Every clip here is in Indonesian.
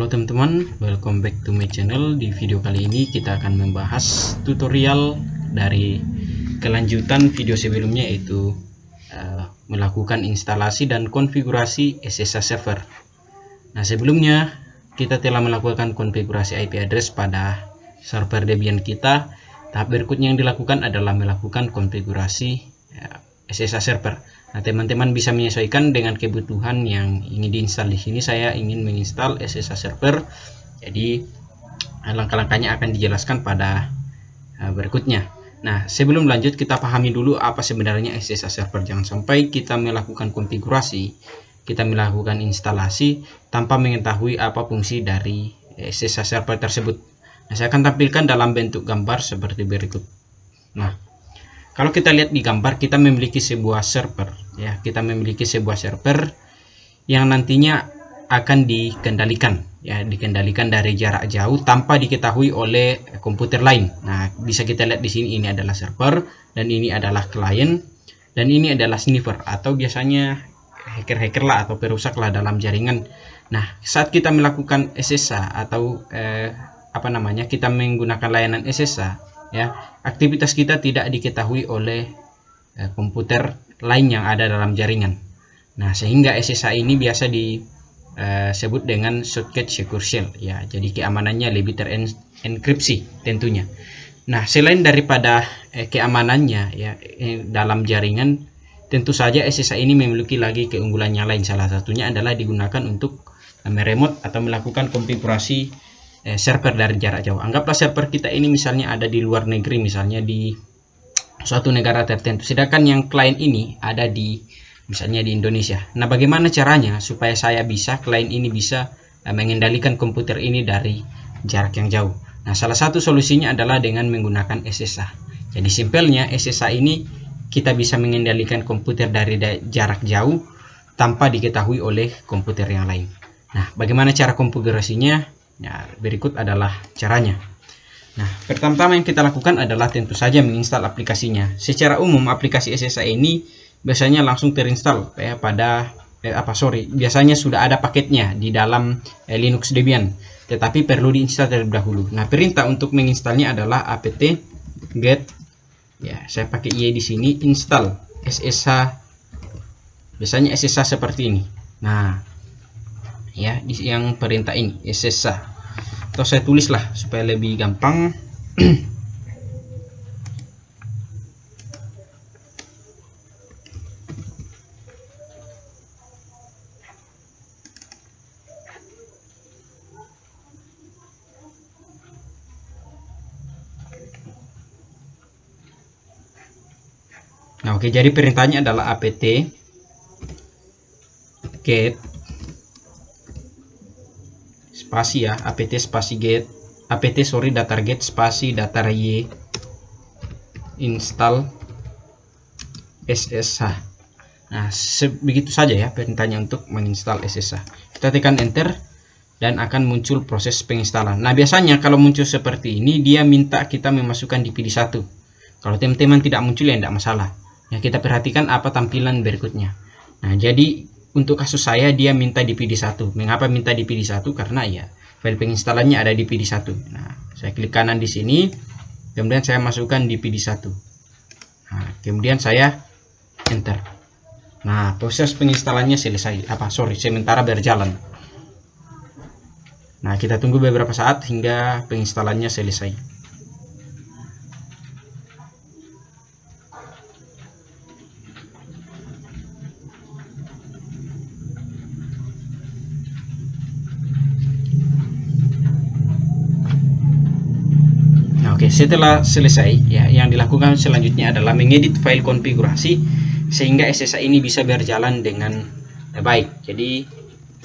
Halo teman-teman, welcome back to my channel. Di video kali ini kita akan membahas tutorial dari kelanjutan video sebelumnya, yaitu melakukan instalasi dan konfigurasi SSH server. Nah, sebelumnya kita telah melakukan konfigurasi IP address pada server Debian kita. Tahap berikutnya yang dilakukan adalah melakukan konfigurasi SSH server. Nah, teman-teman bisa menyesuaikan dengan kebutuhan yang ingin diinstal. Di sini saya ingin menginstal SSH server, jadi langkah-langkahnya akan dijelaskan pada berikutnya. Nah, sebelum lanjut kita pahami dulu apa sebenarnya SSH server. Jangan sampai kita melakukan konfigurasi, kita melakukan instalasi tanpa mengetahui apa fungsi dari SSH server tersebut. Nah, saya akan tampilkan dalam bentuk gambar seperti berikut. Nah, kalau kita lihat di gambar, kita memiliki sebuah server, ya. Kita memiliki sebuah server yang nantinya akan dikendalikan, ya, dikendalikan dari jarak jauh tanpa diketahui oleh komputer lain. Nah, bisa kita lihat di sini, ini adalah server dan ini adalah klien dan ini adalah sniffer atau biasanya hacker-hacker lah atau perusak lah dalam jaringan. Nah, saat kita melakukan SSH atau kita menggunakan layanan SSH, ya, aktivitas kita tidak diketahui oleh komputer lain yang ada dalam jaringan. Nah, sehingga SSH ini biasa disebut dengan shortcut secure shell, ya. Jadi keamanannya lebih terenkripsi tentunya. Nah, selain daripada keamanannya, ya, dalam jaringan, tentu saja SSH ini memiliki lagi keunggulan yang lain. Salah satunya adalah digunakan untuk meremote atau melakukan konfigurasi server dari jarak jauh. Anggaplah server kita ini misalnya ada di luar negeri, misalnya di suatu negara tertentu, sedangkan yang klien ini ada di misalnya di Indonesia. Nah, bagaimana caranya supaya klien ini bisa mengendalikan komputer ini dari jarak yang jauh? Nah, salah satu solusinya adalah dengan menggunakan SSH. Jadi simpelnya SSH ini kita bisa mengendalikan komputer dari jarak jauh tanpa diketahui oleh komputer yang lain. Nah, bagaimana cara konfigurasinya? Ya, berikut adalah caranya. Nah, pertama-tama yang kita lakukan adalah tentu saja menginstal aplikasinya. Secara umum aplikasi SSH ini biasanya langsung terinstall ya biasanya sudah ada paketnya di dalam Linux Debian, tetapi perlu diinstal terlebih dahulu. Nah, perintah untuk menginstalnya adalah apt-get, ya, saya pakai Y di sini, install SSH. Biasanya SSH seperti ini. Nah, ya, yang perintah ini SSH, atau saya tulislah supaya lebih gampang. Nah, oke, jadi perintahnya adalah apt-get spasi, ya, apt spasi get datar-get spasi datar y install SSH. Nah, begitu saja ya perintahnya untuk menginstal SSH. Kita tekan enter dan akan muncul proses penginstalan. Nah, biasanya kalau muncul seperti ini dia minta kita memasukkan DPD1. Kalau teman-teman tidak muncul ya tidak masalah. Ya, kita perhatikan apa tampilan berikutnya. Nah, jadi untuk kasus saya dia minta DPD1. Mengapa minta DPD1? Karena ya file penginstalannya ada DPD1. Nah, saya klik kanan di sini, kemudian saya masukkan DPD1. Nah, kemudian saya enter. Nah, proses penginstalannya selesai. Sementara berjalan. Nah, kita tunggu beberapa saat hingga penginstalannya selesai. Oke, setelah selesai, ya, yang dilakukan selanjutnya adalah mengedit file konfigurasi sehingga SSH ini bisa berjalan dengan baik. Jadi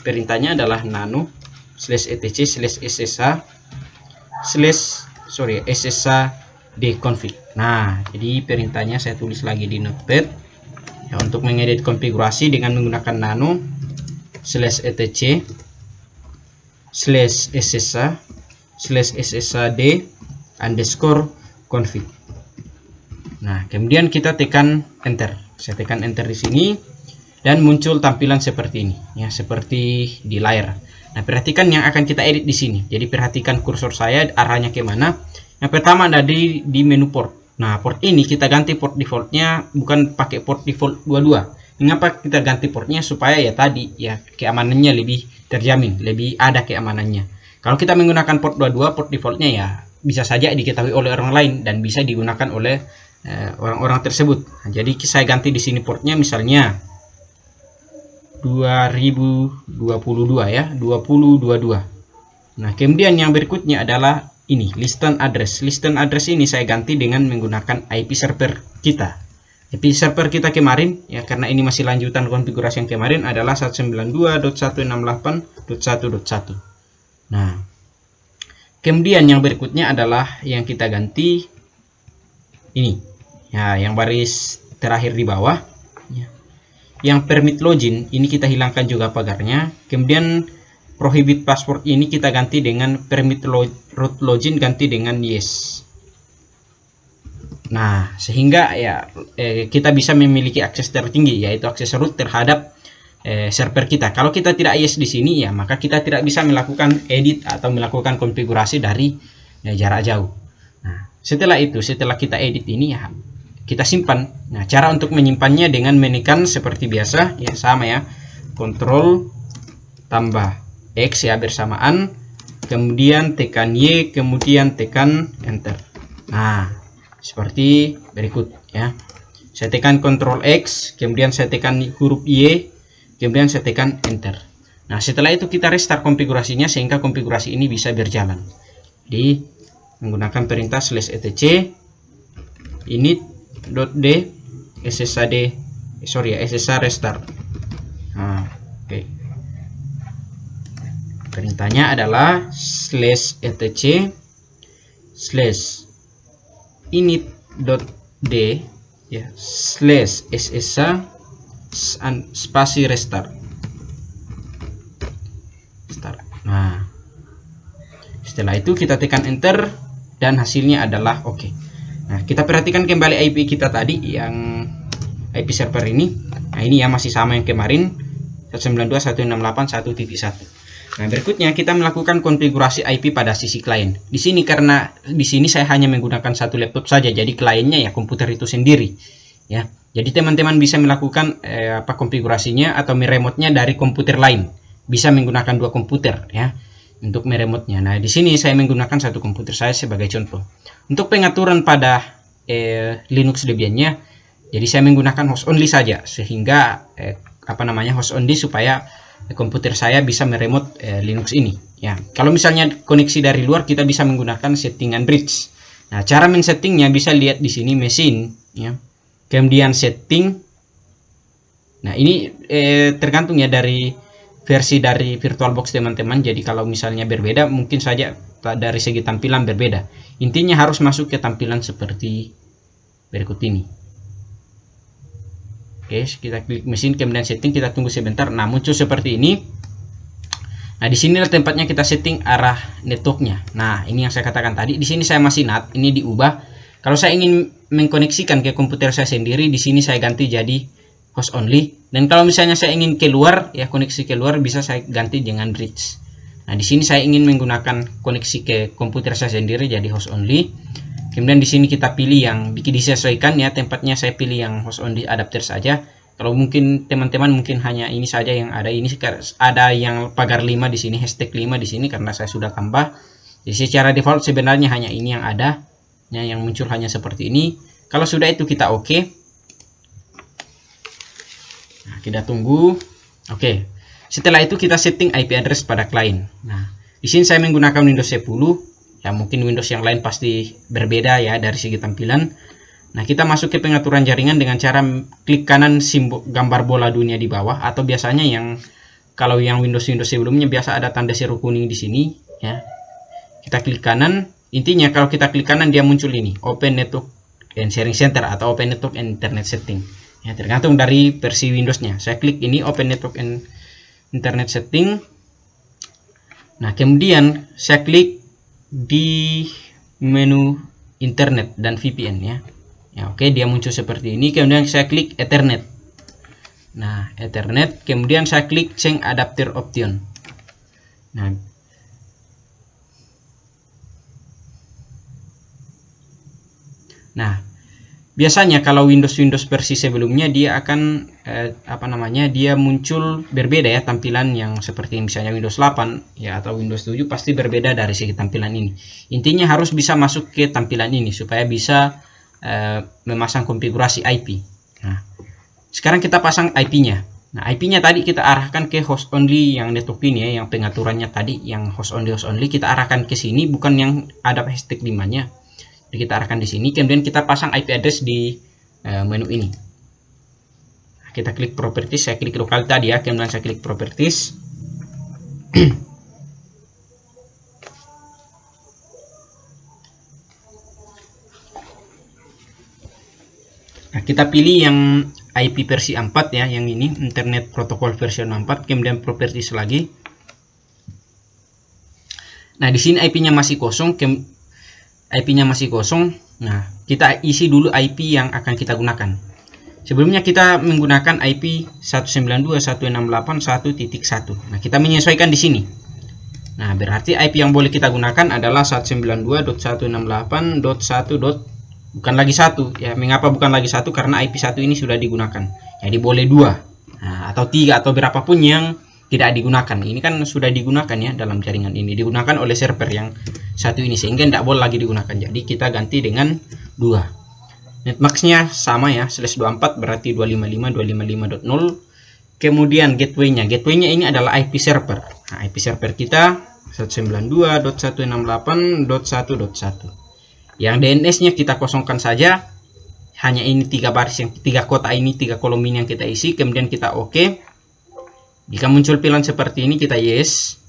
perintahnya adalah nano /etc/ssh/ssh-dconfig. Nah, jadi perintahnya saya tulis lagi di notepad, ya, untuk mengedit konfigurasi dengan menggunakan nano /etc/ssh/sshd_config. Nah, kemudian kita tekan enter. Saya tekan enter di sini dan muncul tampilan seperti ini, ya, seperti di layar. Nah, perhatikan yang akan kita edit di sini. Jadi perhatikan kursor saya arahnya ke mana. Yang pertama ada di menu port. Nah, port ini kita ganti port defaultnya, bukan pakai port default 22. Mengapa kita ganti portnya? Supaya ya tadi ya keamanannya lebih terjamin, lebih ada keamanannya. Kalau kita menggunakan port 22, port defaultnya ya bisa saja diketahui oleh orang lain dan bisa digunakan oleh orang-orang tersebut. Nah, jadi saya ganti di sini portnya misalnya 2022 ya, 2022. Nah, kemudian yang berikutnya adalah ini, listen address. Listen address ini saya ganti dengan menggunakan IP server kita. IP server kita kemarin ya, karena ini masih lanjutan konfigurasi yang kemarin, adalah 192.168.1.1. Nah, kemudian yang berikutnya adalah yang kita ganti ini ya, yang baris terakhir di bawah ya. Yang permit login ini kita hilangkan juga pagarnya. Kemudian prohibit password ini kita ganti dengan permit root login, ganti dengan yes. Nah, sehingga ya kita bisa memiliki akses tertinggi, yaitu akses root terhadap server kita. Kalau kita tidak yes di sini ya, maka kita tidak bisa melakukan edit atau melakukan konfigurasi dari jarak jauh. Nah, setelah itu, setelah kita edit ini ya, kita simpan. Nah, cara untuk menyimpannya dengan menekan seperti biasa ya, sama ya, Ctrl tambah X ya bersamaan, kemudian tekan Y, kemudian tekan Enter. Nah, seperti berikut ya. Saya tekan Ctrl X, kemudian saya tekan huruf Y, kemudian saya tekan Enter. Nah, setelah itu kita restart konfigurasinya sehingga konfigurasi ini bisa berjalan. Jadi menggunakan perintah /etc init.d SSH restart. Nah, oke. Perintahnya adalah /etc /init.d ya /ssh spasi restart. Nah, setelah itu kita tekan Enter dan hasilnya adalah oke. Nah, kita perhatikan kembali IP kita tadi yang IP server ini. Nah, ini ya masih sama yang kemarin 192.168.1.1. Nah, berikutnya kita melakukan konfigurasi IP pada sisi klien. Di sini karena di sini saya hanya menggunakan satu laptop saja, jadi kliennya ya komputer itu sendiri. Ya, jadi teman-teman bisa melakukan konfigurasinya atau meremote-nya dari komputer lain. Bisa menggunakan dua komputer ya untuk meremote-nya. Nah, di sini saya menggunakan satu komputer saya sebagai contoh. Untuk pengaturan pada Linux Debian-nya, jadi saya menggunakan host only saja sehingga host only supaya komputer saya bisa meremote Linux ini ya. Kalau misalnya koneksi dari luar, kita bisa menggunakan settingan bridge. Nah, cara men-settingnya bisa lihat di sini machine ya. Kemudian setting. Nah, ini tergantung ya dari versi dari VirtualBox teman-teman. Jadi kalau misalnya berbeda, mungkin saja dari segi tampilan berbeda. Intinya harus masuk ke tampilan seperti berikut ini. Oke, kita klik mesin, kemudian setting, kita tunggu sebentar. Nah, muncul seperti ini. Nah, di sini tempatnya kita setting arah networknya. Nah, ini yang saya katakan tadi. Di sini saya masih NAT, ini diubah. Kalau saya ingin mengkoneksikan ke komputer saya sendiri, di sini saya ganti jadi host only. Dan kalau misalnya saya ingin keluar, ya koneksi keluar, bisa saya ganti dengan bridge. Nah, di sini saya ingin menggunakan koneksi ke komputer saya sendiri jadi host only. Kemudian di sini kita pilih yang disesuaikan ya, tempatnya saya pilih yang host only adapter saja. Kalau mungkin teman-teman mungkin hanya ini saja yang ada, ini ada yang pagar 5 di sini, hashtag 5 di sini karena saya sudah tambah. Jadi secara default sebenarnya hanya ini yang ada. Ya, yang muncul hanya seperti ini. Kalau sudah itu kita oke. Nah, kita tunggu. Oke. Setelah itu kita setting IP address pada klien. Nah, di sini saya menggunakan Windows 10. Ya, mungkin Windows yang lain pasti berbeda ya dari segi tampilan. Nah, kita masuk ke pengaturan jaringan dengan cara klik kanan simbol gambar bola dunia di bawah, atau biasanya yang kalau yang Windows sebelumnya biasa ada tanda seru kuning di sini ya. Kita klik kanan. Intinya kalau kita klik kanan dia muncul ini, Open Network and Sharing Center atau Open Network and Internet Setting. Ya, tergantung dari versi Windows-nya. Saya klik ini Open Network and Internet Setting. Nah, kemudian saya klik di menu Internet dan VPN ya. Ya, oke, dia muncul seperti ini. Kemudian saya klik Ethernet. Nah, Ethernet, kemudian saya klik Change Adapter Option. Nah, biasanya kalau Windows versi sebelumnya dia akan dia muncul berbeda ya tampilan, yang seperti misalnya Windows 8 ya atau Windows 7 pasti berbeda dari segi tampilan ini. Intinya harus bisa masuk ke tampilan ini supaya bisa memasang konfigurasi IP. Nah, sekarang kita pasang IP-nya. Nah, IP-nya tadi kita arahkan ke host only yang network ini ya, yang pengaturannya tadi yang host only kita arahkan ke sini, bukan yang ada hashtag 5-nya. Jadi kita arahkan di sini, kemudian kita pasang IP address di menu ini. Nah, kita klik properties, saya klik lokal tadi ya, kemudian saya klik properties. Nah, kita pilih yang IP versi 4 ya, yang ini Internet Protocol version 4, kemudian properties lagi. Nah, di sini IP-nya masih kosong, Nah, kita isi dulu IP yang akan kita gunakan. Sebelumnya kita menggunakan IP 192.168.1.1. Nah, kita menyesuaikan di sini. Nah, berarti IP yang boleh kita gunakan adalah 192.168.1. Bukan lagi 1 ya. Mengapa bukan lagi 1? Karena IP 1 ini sudah digunakan. Jadi boleh 2. Nah, atau 3 atau berapapun yang tidak digunakan. Ini kan sudah digunakan ya dalam jaringan ini, digunakan oleh server yang satu ini, sehingga tidak boleh lagi digunakan. Jadi kita ganti dengan 2. Netmasknya sama ya, /24 berarti 255.255.0. Kemudian gateway-nya ini adalah IP server. Nah, IP server kita 192.168.1.1. Yang DNS-nya kita kosongkan saja. Hanya ini 3 baris, yang 3 kotak ini, 3 kolom ini yang kita isi. Kemudian kita oke. Jika muncul pilihan seperti ini, kita yes.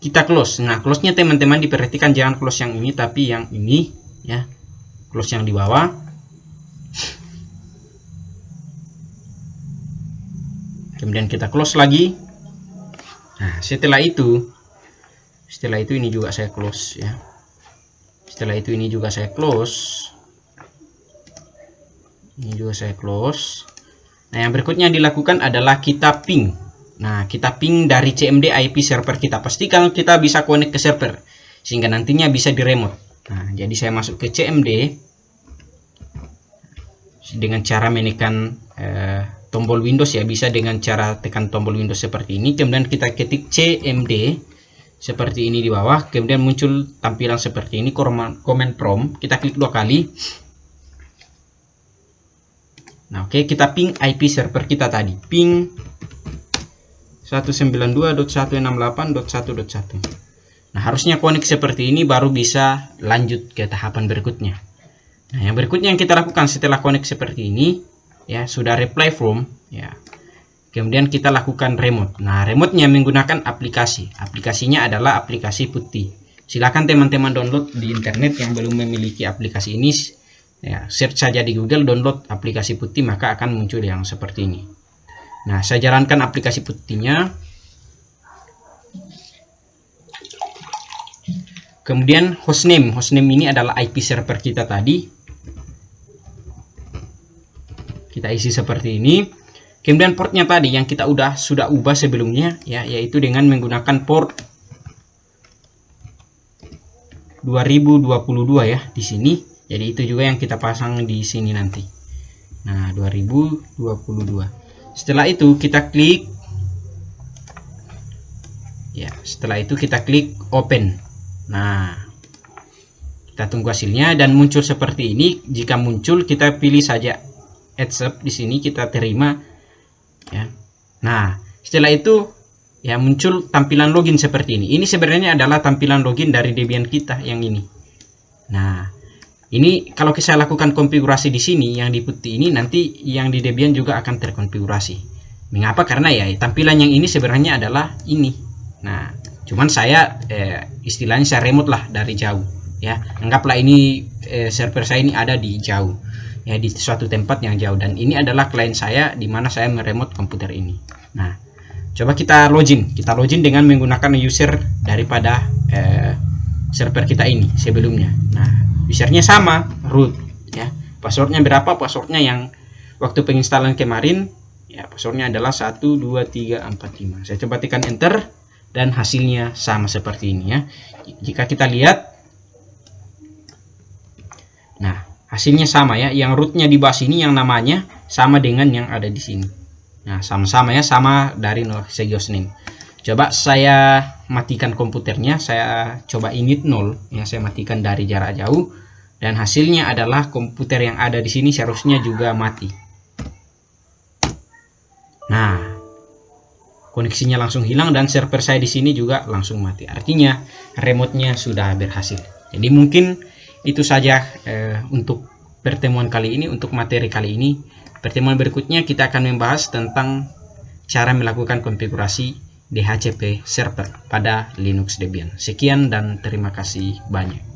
Kita close. Nah, close-nya teman-teman diperhatikan, jangan close yang ini, tapi yang ini ya. Close yang di bawah. Kemudian kita close lagi. Nah, setelah itu ini juga saya close ya. Setelah itu ini juga saya close. Ini juga saya close. Nah, yang berikutnya dilakukan adalah kita ping. Nah, kita ping dari CMD IP server kita. Pastikan kita bisa connect ke server sehingga nantinya bisa di remote. Nah, jadi saya masuk ke CMD dengan cara menekan tombol Windows ya, bisa dengan cara tekan tombol Windows seperti ini. Kemudian kita ketik CMD seperti ini di bawah. Kemudian muncul tampilan seperti ini, command prompt. Kita klik 2 kali. Nah, oke, kita ping IP server kita tadi, ping 192.168.1.1. Nah, harusnya connect seperti ini baru bisa lanjut ke tahapan berikutnya. Nah, yang berikutnya yang kita lakukan setelah connect seperti ini ya, sudah reply from ya. Kemudian kita lakukan remote. Nah, remote-nya menggunakan aplikasi. Aplikasinya adalah aplikasi putih. Silakan teman-teman download di internet yang belum memiliki aplikasi ini. Ya, search saja di Google, download aplikasi putih, maka akan muncul yang seperti ini. Nah, saya jalankan aplikasi putihnya. Kemudian hostname ini adalah IP server kita tadi. Kita isi seperti ini. Kemudian portnya tadi yang kita sudah ubah sebelumnya ya, yaitu dengan menggunakan port 2022 ya di sini. Jadi itu juga yang kita pasang di sini nanti. Nah, 2022. Setelah itu kita klik ya, open. Nah, kita tunggu hasilnya dan muncul seperti ini. Jika muncul, kita pilih saja accept di sini, kita terima ya. Nah, setelah itu ya muncul tampilan login seperti ini. Ini sebenarnya adalah tampilan login dari Debian kita yang ini. Nah, ini kalau saya lakukan konfigurasi di sini yang di putih ini, nanti yang di Debian juga akan terkonfigurasi. Mengapa? Karena ya tampilan yang ini sebenarnya adalah ini. Nah, cuman saya istilahnya saya remote lah dari jauh ya. Anggaplah ini server saya ini ada di jauh ya, di suatu tempat yang jauh, dan ini adalah klien saya di mana saya meremote komputer ini. Nah, coba kita login dengan menggunakan user daripada server kita ini sebelumnya. Nah, usernya sama, root ya. Passwordnya berapa? Passwordnya yang waktu penginstalan kemarin ya, passwordnya adalah 12345. Saya coba tekan enter. dan hasilnya sama seperti ini ya. Jika kita lihat, nah hasilnya sama ya, yang rootnya di bawah sini yang namanya sama dengan yang ada di sini. Nah sama-sama ya, sama dari Segios name. Coba saya matikan komputernya, saya coba init 0 ya, saya matikan dari jarak jauh, dan hasilnya adalah komputer yang ada di sini seharusnya juga mati. Nah, koneksinya langsung hilang dan server saya di sini juga langsung mati. Artinya remote-nya sudah berhasil. Jadi mungkin itu saja untuk pertemuan kali ini, untuk materi kali ini. Pertemuan berikutnya kita akan membahas tentang cara melakukan konfigurasi DHCP server pada Linux Debian. Sekian dan terima kasih banyak.